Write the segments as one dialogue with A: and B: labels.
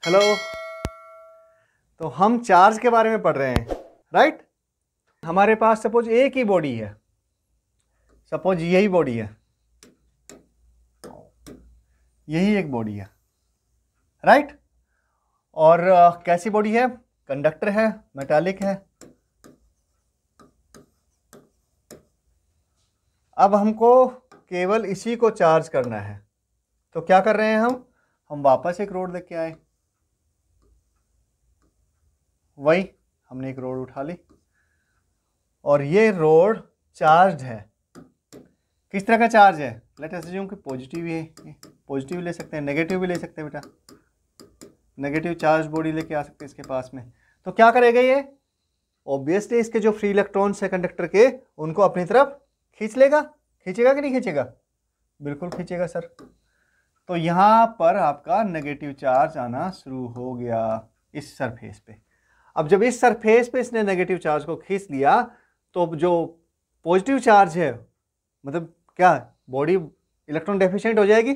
A: Hello. तो हम charge के बारे में पढ़ रहे हैं, राइट। हमारे पास सपोज एक ही बॉडी है, सपोज यही बॉडी है, यही एक बॉडी है, राइट। और कैसी बॉडी है? कंडक्टर है, मेटालिक है। अब हमको केवल इसी को चार्ज करना है, तो क्या कर रहे हैं हम वापस एक रोड लेके आए, वही हमने एक रोड उठा ली और ये रोड चार्ज है। किस तरह का चार्ज है? लेट अस अज्यूम कि पॉजिटिव है, पॉजिटिव ले सकते हैं, नेगेटिव भी ले सकते हैं बेटा, नेगेटिव चार्ज बॉडी लेके आ सकते हैं इसके पास में। तो क्या करेगा ये? ऑब्वियसली इसके जो फ्री इलेक्ट्रॉन्स है कंडक्टर के, उनको अपनी तरफ खींच लेगा। खींचेगा कि नहीं खींचेगा? बिल्कुल खींचेगा सर। तो यहाँ पर आपका नेगेटिव चार्ज आना शुरू हो गया इस सरफेस पे। अब जब इस सरफेस पे इसने नेगेटिव चार्ज को खींच लिया, तो जो पॉजिटिव चार्ज है, मतलब क्या बॉडी इलेक्ट्रॉन डेफिशिएंट हो जाएगी?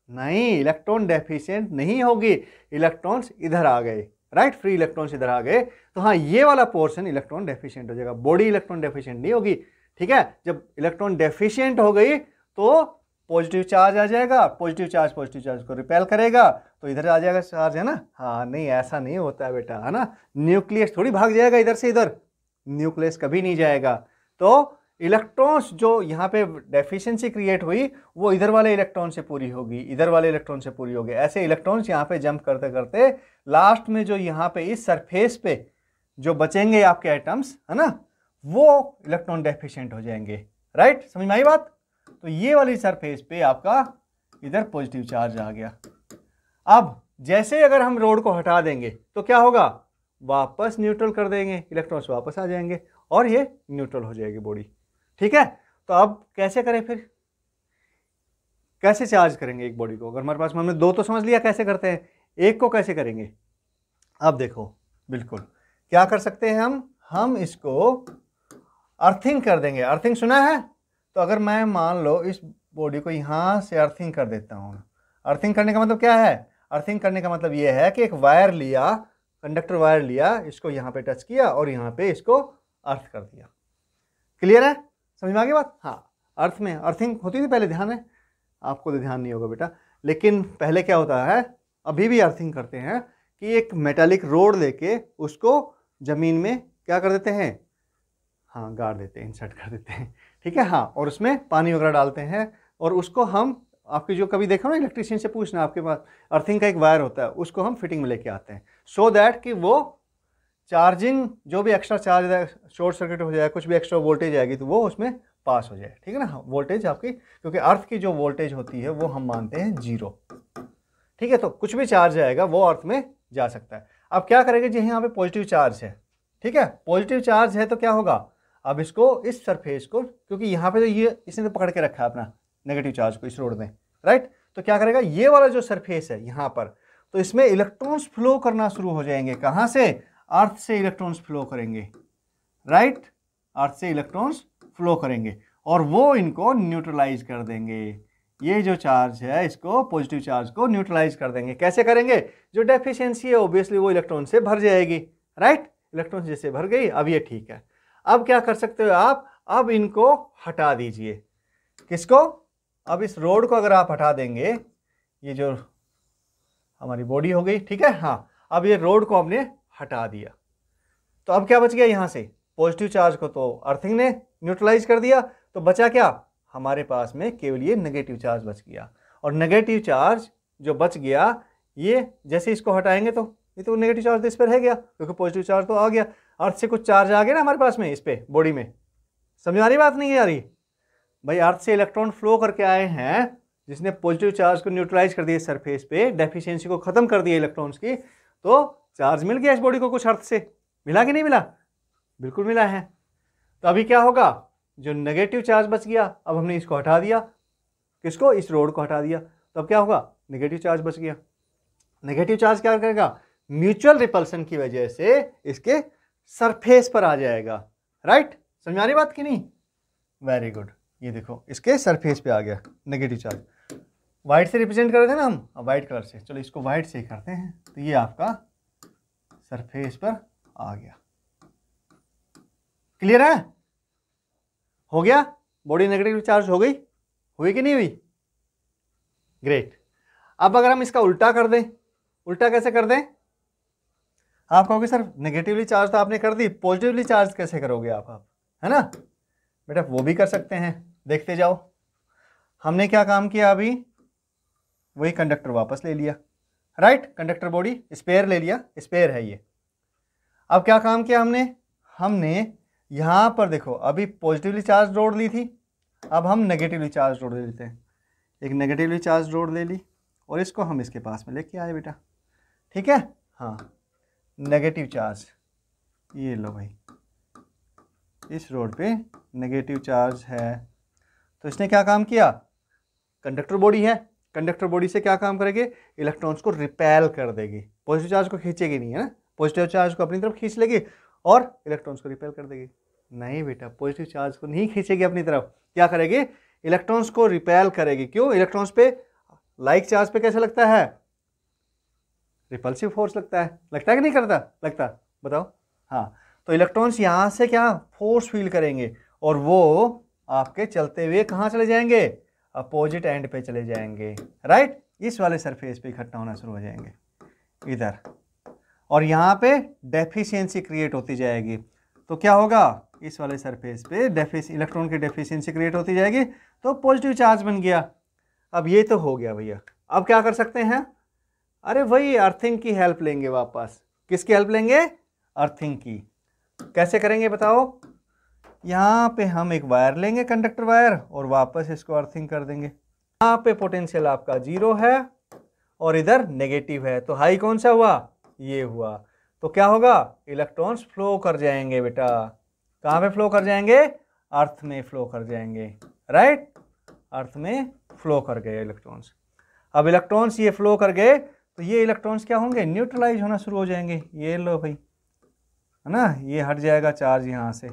A: नहीं, इलेक्ट्रॉन डेफिशिएंट नहीं होगी। इलेक्ट्रॉन्स इधर आ गए, राइट, फ्री इलेक्ट्रॉन्स इधर आ गए, तो हाँ ये वाला पोर्शन इलेक्ट्रॉन डेफिशिएंट हो जाएगा, बॉडी इलेक्ट्रॉन डेफिशिएंट नहीं होगी। ठीक है, जब इलेक्ट्रॉन डेफिशिएंट हो गई तो पॉजिटिव चार्ज आ जाएगा, पॉजिटिव चार्ज को रिपेल करेगा, तो इधर आ जाएगा चार्ज, है ना। हाँ नहीं, ऐसा नहीं होता है बेटा, है ना। न्यूक्लियस थोड़ी भाग जाएगा इधर से इधर, न्यूक्लियस कभी नहीं जाएगा। तो इलेक्ट्रॉन्स जो यहाँ पे डेफिशिएंसी क्रिएट हुई, वो इधर वाले इलेक्ट्रॉन से पूरी होगी, इधर वाले इलेक्ट्रॉन से पूरी होगी। ऐसे इलेक्ट्रॉन्स यहाँ पे जंप करते करते लास्ट में जो यहाँ पे इस सरफेस पे जो बचेंगे आपके एटम्स, है ना, वो इलेक्ट्रॉन डेफिशिएंट हो जाएंगे, राइट। समझ में आई बात? तो ये वाली सरफेस पे आपका इधर पॉजिटिव चार्ज आ गया। अब जैसे अगर हम रोड को हटा देंगे तो क्या होगा? वापस न्यूट्रल कर देंगे, इलेक्ट्रॉन्स वापस आ जाएंगे और ये न्यूट्रल हो जाएगी बॉडी। ठीक है, तो अब कैसे करें फिर? कैसे चार्ज करेंगे एक बॉडी को? अगर हमारे पास, हमने दो तो समझ लिया कैसे करते हैं, एक को कैसे करेंगे? अब देखो, बिल्कुल क्या कर सकते हैं हम इसको अर्थिंग कर देंगे। अर्थिंग सुना है? तो अगर मैं मान लो इस बॉडी को यहाँ से अर्थिंग कर देता हूँ। अर्थिंग करने का मतलब क्या है? अर्थिंग करने का मतलब ये है कि एक वायर लिया, कंडक्टर वायर लिया, इसको यहाँ पे टच किया और यहाँ पे इसको अर्थ कर दिया। क्लियर है? समझ में आ गई बात? हाँ, अर्थ में अर्थिंग होती थी पहले, ध्यान है आपको? तो ध्यान नहीं होगा बेटा, लेकिन पहले क्या होता है, अभी भी अर्थिंग करते हैं कि एक मेटालिक रोड लेके उसको जमीन में क्या कर देते हैं, हाँ गाड़ देते हैं, इंसर्ट कर देते हैं। ठीक है, हाँ, और उसमें पानी वगैरह डालते हैं और उसको हम, आपकी जो कभी देखो ना इलेक्ट्रिशियन से पूछना, आपके पास अर्थिंग का एक वायर होता है, उसको हम फिटिंग में लेके आते हैं, सो दैट कि वो चार्जिंग जो भी एक्स्ट्रा चार्ज है, शॉर्ट सर्किट हो जाए, कुछ भी एक्स्ट्रा वोल्टेज आएगी तो वो उसमें पास हो जाए। ठीक है ना, वोल्टेज आपकी, क्योंकि अर्थ की जो वोल्टेज होती है वो हम मानते हैं 0। ठीक है, तो कुछ भी चार्ज आएगा वो अर्थ में जा सकता है। अब क्या करेंगे जी, यहाँ पे पॉजिटिव चार्ज है, ठीक है, पॉजिटिव चार्ज है तो क्या होगा, अब इसको इस सरफेस को, क्योंकि यहाँ पे तो ये इसने तो पकड़ के रखा है अपना नेगेटिव चार्ज को इस रोड में, राइट, तो क्या करेगा ये वाला जो सरफेस है यहाँ पर, तो इसमें इलेक्ट्रॉन्स फ्लो करना शुरू हो जाएंगे। कहाँ से? अर्थ से इलेक्ट्रॉन्स फ्लो करेंगे, राइट, अर्थ से इलेक्ट्रॉन्स फ्लो करेंगे और वो इनको न्यूट्रलाइज कर देंगे। ये जो चार्ज है इसको, पॉजिटिव चार्ज को न्यूट्रलाइज कर देंगे। कैसे करेंगे? जो डेफिशिएंसी है ऑब्वियसली वो इलेक्ट्रॉन से भर जाएगी, राइट, इलेक्ट्रॉन जैसे भर गई। अब ये ठीक है। अब क्या कर सकते हो आप? अब इनको हटा दीजिए। किसको? अब इस रोड को अगर आप हटा देंगे, ये जो हमारी बॉडी हो गई, ठीक है, हाँ, अब ये रोड को हमने हटा दिया, तो अब क्या बच गया? यहाँ से पॉजिटिव चार्ज को तो अर्थिंग ने न्यूट्रलाइज कर दिया, तो बचा क्या हमारे पास में? केवल ये नेगेटिव चार्ज बच गया। और नेगेटिव चार्ज जो बच गया, ये जैसे इसको हटाएंगे तो ये तो नेगेटिव चार्ज तो इस पर रह गया, क्योंकि पॉजिटिव चार्ज तो आ गया, अर्थ से कुछ चार्ज आ गया ना हमारे पास में इस पे बॉडी में। समझ आ रही बात? नहीं आ रही भाई? अर्थ से इलेक्ट्रॉन फ्लो करके आए हैं, जिसने पॉजिटिव चार्ज को न्यूट्रलाइज कर दिया सरफेस पे, डेफिशिएंसी को खत्म कर दिया इलेक्ट्रॉन्स की, तो चार्ज मिल गया इस बॉडी को कुछ अर्थ से। मिला कि नहीं मिला? बिल्कुल मिला है। तो अभी क्या होगा? जो नेगेटिव चार्ज बच गया, अब हमने इसको हटा दिया, किसको? इस रोड को हटा दिया, तो अब क्या होगा? नेगेटिव चार्ज बच गया। नेगेटिव चार्ज क्या करेगा? म्यूचुअल रिपल्सन की वजह से इसके सरफेस पर आ जाएगा, राइट। समझ आ रही बात कि नहीं? वेरी गुड, ये देखो इसके सरफेस पे आ गया नेगेटिव चार्ज। वाइट से रिप्रेजेंट कर रहे थे ना हम, अब वाइट कलर से, चलो इसको वाइट से ही करते हैं। तो ये आपका सरफेस पर आ गया। क्लियर है? हो गया? बॉडी नेगेटिव चार्ज हो गई, हुई कि नहीं हुई? ग्रेट। अब अगर हम इसका उल्टा कर दें, उल्टा कैसे कर दें? आप कहोगे सर नेगेटिवली चार्ज तो आपने कर दी, पॉजिटिवली चार्ज कैसे करोगे आप, है ना बेटा? वो भी कर सकते हैं, देखते जाओ। हमने क्या काम किया अभी? वही कंडक्टर वापस ले लिया, राइट? कंडक्टर बॉडी स्पेयर ले लिया, स्पेयर है ये। अब क्या काम किया हमने? हमने यहाँ पर देखो, अभी पॉजिटिवली चार्ज रोड ली थी, अब हम नेगेटिवली चार्ज रोड ले लेते हैं। एक नेगेटिवली चार्ज रोड ले ली और इसको हम इसके पास में लेके आए बेटा, ठीक है? हाँ, नेगेटिव चार्ज, ये लो भाई, इस रोड पे नेगेटिव चार्ज है। तो इसने क्या काम किया? कंडक्टर बॉडी है, कंडक्टर बॉडी से क्या काम करेगी? इलेक्ट्रॉन्स को रिपेल कर देगी, पॉजिटिव चार्ज को खींचेगी नहीं, है ना? पॉजिटिव चार्ज को अपनी तरफ खींच लेगी और इलेक्ट्रॉन्स को रिपेल कर देगी। नहीं बेटा, पॉजिटिव चार्ज को नहीं खींचेगी अपनी तरफ, क्या करेगी? इलेक्ट्रॉन्स को रिपेल करेगी। क्यों? इलेक्ट्रॉन्स पे लाइक चार्ज पे कैसे लगता है? रिपल्सिव फोर्स लगता है कि नहीं करता? लगता, बताओ। हाँ, तो इलेक्ट्रॉन्स यहाँ से क्या फोर्स फील करेंगे और वो आपके चलते हुए कहाँ चले जाएंगे? अपोजिट एंड पे चले जाएंगे, राइट? इस वाले सरफेस पे इकट्ठा होना शुरू हो जाएंगे इधर, और यहाँ पे डेफिशिएंसी क्रिएट होती जाएगी। तो क्या होगा? इस वाले सरफेस पे इलेक्ट्रॉन की डेफिशिएंसी क्रिएट होती जाएगी, तो पॉजिटिव चार्ज बन गया। अब ये तो हो गया भैया। अब क्या कर सकते हैं? अरे वही अर्थिंग की हेल्प लेंगे वापस। किसकी हेल्प लेंगे? अर्थिंग की। कैसे करेंगे बताओ? यहाँ पे हम एक वायर लेंगे, कंडक्टर वायर, और वापस इसको अर्थिंग कर देंगे। यहाँ पे पोटेंशियल आपका 0 है और इधर नेगेटिव है, तो हाई कौन सा हुआ? ये हुआ। तो क्या होगा? इलेक्ट्रॉन्स फ्लो कर जाएंगे बेटा। कहाँ पे फ्लो कर जाएंगे? अर्थ में फ्लो कर जाएंगे, राइट? अर्थ में फ्लो कर गए इलेक्ट्रॉन्स। अब इलेक्ट्रॉन्स ये फ्लो कर गए तो ये इलेक्ट्रॉन्स क्या होंगे? न्यूट्रलाइज होना शुरू हो जाएंगे। ये लो भाई, है ना? ये हट जाएगा चार्ज यहाँ से,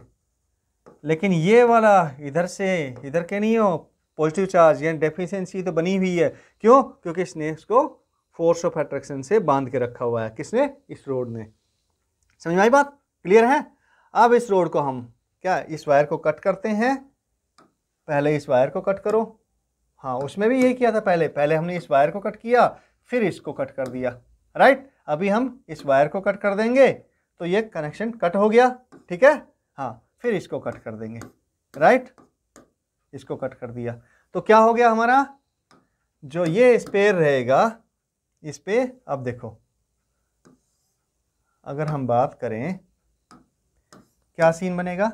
A: लेकिन ये वाला इधर से इधर के नहीं हो, पॉजिटिव चार्ज यानी डेफिशिएंसी तो बनी हुई है। क्यों? क्योंकि इसने इसको फोर्स ऑफ अट्रैक्शन से बांध के रखा हुआ है। किसने? इस रोड ने। समझ में आई बात? क्लियर है? अब इस रोड को हम क्या, इस वायर को कट करते हैं। पहले इस वायर को कट करो। हाँ, उसमें भी यही किया था। पहले हमने इस वायर को कट किया, फिर इसको कट कर दिया, राइट? अभी हम इस वायर को कट कर देंगे तो ये कनेक्शन कट हो गया, ठीक है? हाँ, फिर इसको कट कर देंगे, राइट? इसको कट कर दिया तो क्या हो गया हमारा? जो ये स्पेयर रहेगा इस पे, अब देखो अगर हम बात करें क्या सीन बनेगा?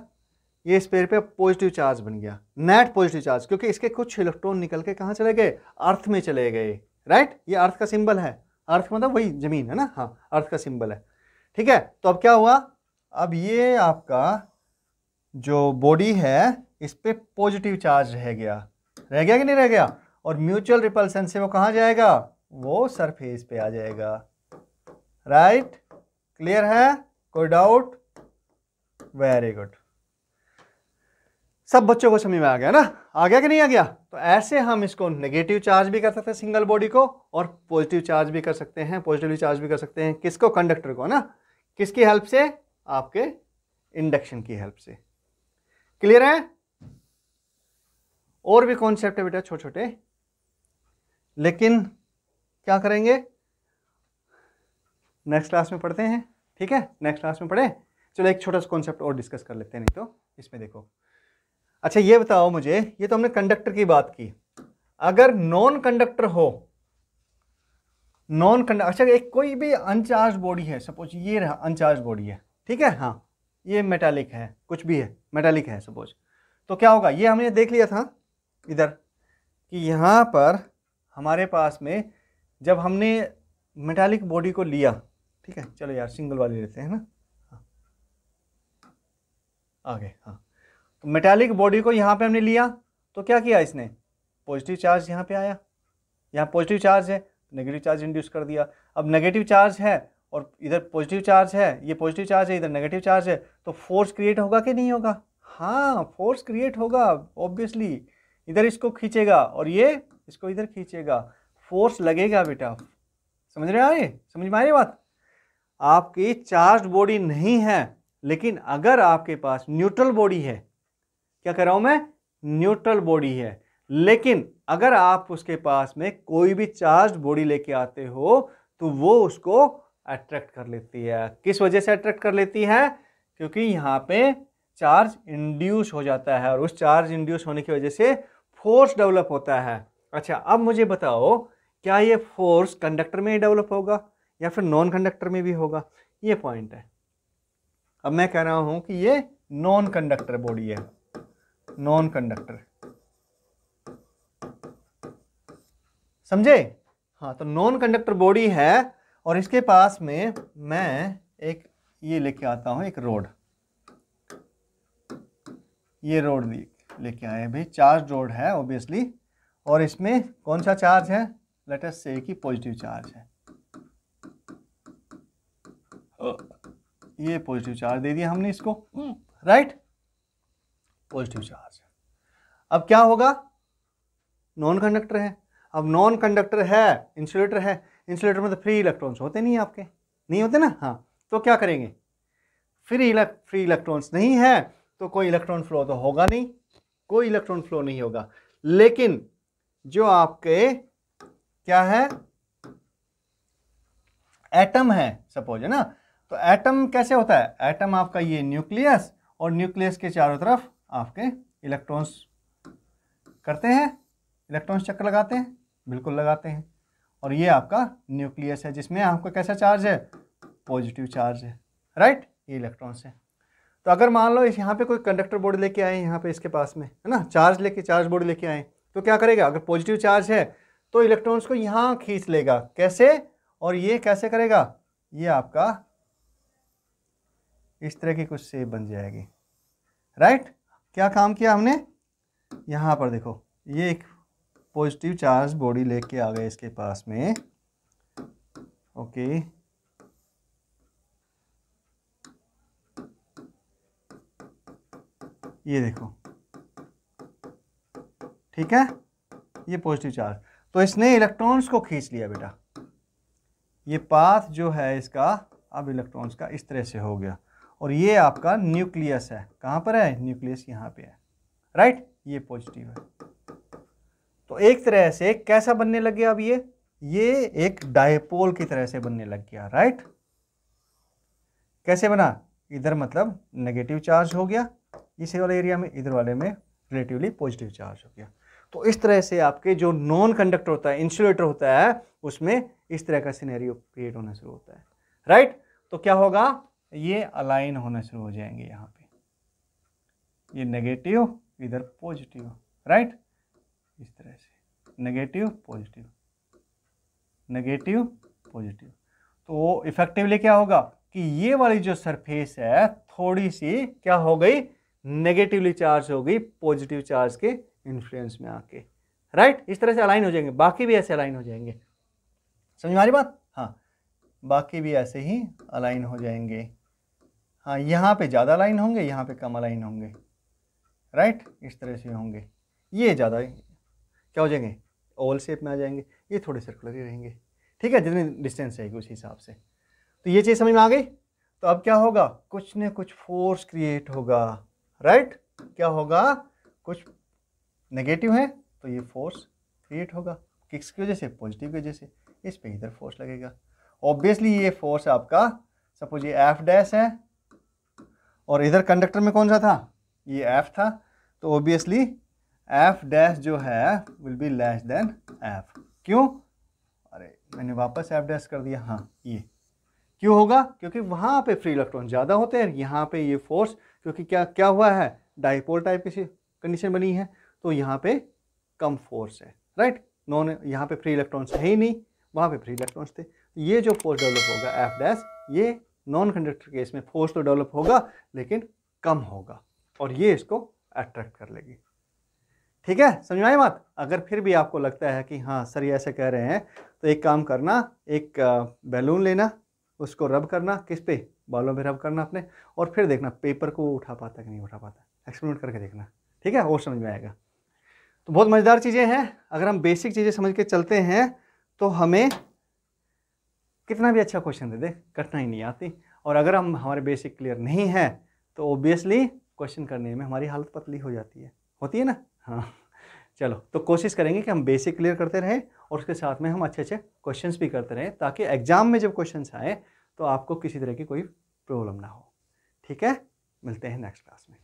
A: ये स्पेयर पे पॉजिटिव चार्ज बन गया, नेट पॉजिटिव चार्ज, क्योंकि इसके कुछ इलेक्ट्रॉन निकल के कहाँ चले गए? अर्थ में चले गए, राइट? ये अर्थ का सिंबल है। अर्थ मतलब वही जमीन है ना? हाँ, अर्थ का सिंबल है, ठीक है? तो अब क्या हुआ? अब ये आपका जो बॉडी है इस पे पॉजिटिव चार्ज रह गया कि नहीं रह गया? और म्यूचुअल रिपल्सन से वो कहाँ जाएगा? वो सरफेस पे आ जाएगा, राइट? क्लियर है? कोई डाउट? Very good. सब बच्चों को समझ में आ गया ना? आ गया कि नहीं आ गया? तो ऐसे हम इसको नेगेटिव चार्ज भी कर सकते हैं सिंगल बॉडी को, और पॉजिटिव चार्ज भी कर सकते हैं, पॉजिटिवली चार्ज भी कर सकते हैं। किसको? कंडक्टर को ना। किसकी हेल्प से? आपके इंडक्शन की हेल्प से। क्लियर है? और भी कॉन्सेप्ट है बेटा छोटे छोटे, लेकिन क्या करेंगे? नेक्स्ट क्लास में पढ़ते हैं, ठीक है? नेक्स्ट क्लास में पढ़े। चलो एक छोटा सा कॉन्सेप्ट और डिस्कस कर लेते हैं, नहीं तो इसमें देखो। अच्छा ये बताओ मुझे, ये तो हमने कंडक्टर की बात की, अगर नॉन कंडक्टर हो, नॉन कंडक्टर, अच्छा एक कोई भी अनचार्ज बॉडी है, सपोज ये रहा अनचार्ज बॉडी है, ठीक है? हाँ, ये मेटालिक है, कुछ भी है, मेटालिक है सपोज, तो क्या होगा? ये हमने देख लिया था इधर कि यहाँ पर हमारे पास में जब हमने मेटालिक बॉडी को लिया, ठीक है? चलो यार सिंगल वाली लेते हैं ना, हाँ आगे। हाँ, तो मेटालिक बॉडी को यहाँ पे हमने लिया तो क्या किया इसने? पॉजिटिव चार्ज यहाँ पे आया, यहाँ पॉजिटिव चार्ज है, नेगेटिव चार्ज इंड्यूस कर दिया। अब नेगेटिव चार्ज है और इधर पॉजिटिव चार्ज है, ये पॉजिटिव चार्ज है, इधर नेगेटिव चार्ज है, तो फोर्स क्रिएट होगा कि नहीं होगा? हाँ, फोर्स क्रिएट होगा ऑब्वियसली। इधर इसको खींचेगा और ये इसको इधर खींचेगा, फोर्स लगेगा बेटा। समझ रहे हैं? ये समझ में आ रही बात? आपकी चार्ज बॉडी नहीं है, लेकिन अगर आपके पास न्यूट्रल बॉडी है, क्या कह रहा हूं मैं, न्यूट्रल बॉडी है, लेकिन अगर आप उसके पास में कोई भी चार्ज बॉडी लेके आते हो तो वो उसको अट्रैक्ट कर लेती है। किस वजह से अट्रैक्ट कर लेती है? क्योंकि यहाँ पे चार्ज इंड्यूस हो जाता है और उस चार्ज इंड्यूस होने की वजह से फोर्स डेवलप होता है। अच्छा, अब मुझे बताओ, क्या ये फोर्स कंडक्टर में ही डेवलप होगा या फिर नॉन कंडक्टर में भी होगा? ये पॉइंट है। अब मैं कह रहा हूं कि ये नॉन कंडक्टर बॉडी है, नॉन कंडक्टर, समझे? हाँ, तो नॉन कंडक्टर बॉडी है और इसके पास में मैं एक ये लेके आता हूं, एक रोड, ये रोड लेके आए भाई, चार्ज रोड है ऑब्वियसली, और इसमें कौन सा चार्ज है? लेट अस से कि पॉजिटिव चार्ज है। ये पॉजिटिव चार्ज दे दिया हमने इसको, राइट, पॉजिटिव चार्ज। अब क्या होगा? नॉन कंडक्टर है। अब नॉन कंडक्टर है, इंसुलेटर है, इंसुलेटर में तो फ्री इलेक्ट्रॉन्स होते नहीं आपके, नहीं होते ना? हाँ, तो क्या करेंगे? फ्री इलेक्ट्रॉन्स नहीं है तो कोई इलेक्ट्रॉन फ्लो तो होगा नहीं, कोई इलेक्ट्रॉन फ्लो नहीं होगा। लेकिन जो आपके क्या है, एटम है सपोज, है ना, तो एटम कैसे होता है? एटम आपका ये न्यूक्लियस, और न्यूक्लियस के चारों तरफ आपके इलेक्ट्रॉन्स करते हैं, इलेक्ट्रॉन्स चक्कर लगाते हैं, बिल्कुल लगाते हैं। और ये आपका न्यूक्लियस है जिसमें आपका कैसा चार्ज है? पॉजिटिव चार्ज है, राइट, ये इलेक्ट्रॉन्स है। तो अगर मान लो यहाँ पे कोई कंडक्टर बॉडी लेके आए, यहाँ पे इसके पास में, है ना, चार्ज बॉडी लेके आए, तो क्या करेगा? अगर पॉजिटिव चार्ज है तो इलेक्ट्रॉन्स को यहाँ खींच लेगा। कैसे? और ये कैसे करेगा? ये आपका इस तरह की कुछ शेप बन जाएगी, राइट। क्या काम किया हमने? यहाँ पर देखो, ये एक पॉजिटिव चार्ज बॉडी लेके आ गए इसके पास में, ओके, ये देखो, ठीक है, ये पॉजिटिव चार्ज, तो इसने इलेक्ट्रॉन्स को खींच लिया बेटा। ये पाथ जो है इसका अब इलेक्ट्रॉन्स का इस तरह से हो गया, और ये आपका न्यूक्लियस है। कहाँ पर है? न्यूक्लियस यहाँ पे है, राइट, ये पॉजिटिव है। तो एक तरह से कैसा बनने लग गया? अब ये एक डायपोल की तरह से बनने लग गया, राइट। कैसे बना? इधर मतलब नेगेटिव चार्ज हो गया इस वाले एरिया में, इधर वाले में रिलेटिवली पॉजिटिव चार्ज हो गया। तो इस तरह से आपके जो नॉन कंडक्टर होता है, इंसुलेटर होता है, उसमें इस तरह का सिनेरियो क्रिएट होना शुरू होता है, राइट। तो क्या होगा? ये अलाइन होना शुरू हो जाएंगे, यहाँ पे ये नेगेटिव, इधर पॉजिटिव, राइट, इस तरह से नेगेटिव पॉजिटिव, नेगेटिव पॉजिटिव। तो इफेक्टिवली क्या होगा कि ये वाली जो सरफेस है थोड़ी सी क्या हो गई? नेगेटिवली चार्ज हो गई पॉजिटिव चार्ज के इन्फ्लुएंस में आके, राइट। इस तरह से अलाइन हो जाएंगे, बाकी भी ऐसे अलाइन हो जाएंगे। समझ में आ रही बात? हाँ, बाकी भी ऐसे ही अलाइन हो जाएंगे। हाँ, यहाँ पे ज़्यादा अलाइन होंगे, यहाँ पे कम अलाइन होंगे, राइट, इस तरह से होंगे। ये ज़्यादा क्या हो जाएंगे? ओवल शेप में आ जाएंगे, ये थोड़े सर्कुलर ही रहेंगे, ठीक है, जितनी डिस्टेंस रहेगी उस हिसाब से। तो ये चीज़ समझ में आ गई। तो अब क्या होगा? कुछ न कुछ फोर्स क्रिएट होगा, राइट। क्या होगा? कुछ नेगेटिव है तो ये फोर्स क्रिएट होगा, किसकी वजह से? पॉजिटिव की वजह से। इस पे इधर फोर्स लगेगा। ऑब्वियसली ये फोर्स आपका, सपोज ये एफ डैश है और इधर कंडक्टर में कौन सा था? ये एफ था, तो ऑब्वियसली एफ डैश जो है will be less than F. क्यों? अरे मैंने वापस एफ डैश कर दिया। हाँ, ये क्यों होगा? क्योंकि वहाँ पे फ्री इलेक्ट्रॉन ज़्यादा होते हैं, यहाँ पे ये फोर्स, क्योंकि क्या हुआ है? डाइपोल टाइप की कंडीशन बनी है, तो यहाँ पे कम फोर्स है, राइट। नॉन, यहाँ पे फ्री इलेक्ट्रॉन्स है ही नहीं, वहाँ पे फ्री इलेक्ट्रॉन्स थे। ये जो फोर्स डेवलप होगा एफ डैश, ये नॉन कंडक्टर केस में फोर्स तो डेवलप होगा लेकिन कम होगा, और ये इसको अट्रैक्ट कर लेगी। ठीक है, समझ में आई बात? अगर फिर भी आपको लगता है कि हाँ सर ये ऐसे कह रहे हैं, तो एक काम करना, एक बैलून लेना, उसको रब करना, किस पे? बालों पे रब करना अपने, और फिर देखना पेपर को उठा पाता कि नहीं उठा पाता, एक्सपेरिमेंट करके देखना, ठीक है, और समझ में आएगा। तो बहुत मज़ेदार चीज़ें हैं। अगर हम बेसिक चीज़ें समझ के चलते हैं तो हमें कितना भी अच्छा क्वेश्चन दे दे कठिनाई नहीं आती। और अगर हम हमारे बेसिक क्लियर नहीं है तो ऑब्वियसली क्वेश्चन करने में हमारी हालत पतली हो जाती है, होती है ना। हाँ चलो, तो कोशिश करेंगे कि हम बेसिक क्लियर करते रहें और उसके साथ में हम अच्छे अच्छे क्वेश्चंस भी करते रहें, ताकि एग्जाम में जब क्वेश्चंस आए तो आपको किसी तरह की कोई प्रॉब्लम ना हो। ठीक है, मिलते हैं नेक्स्ट क्लास में।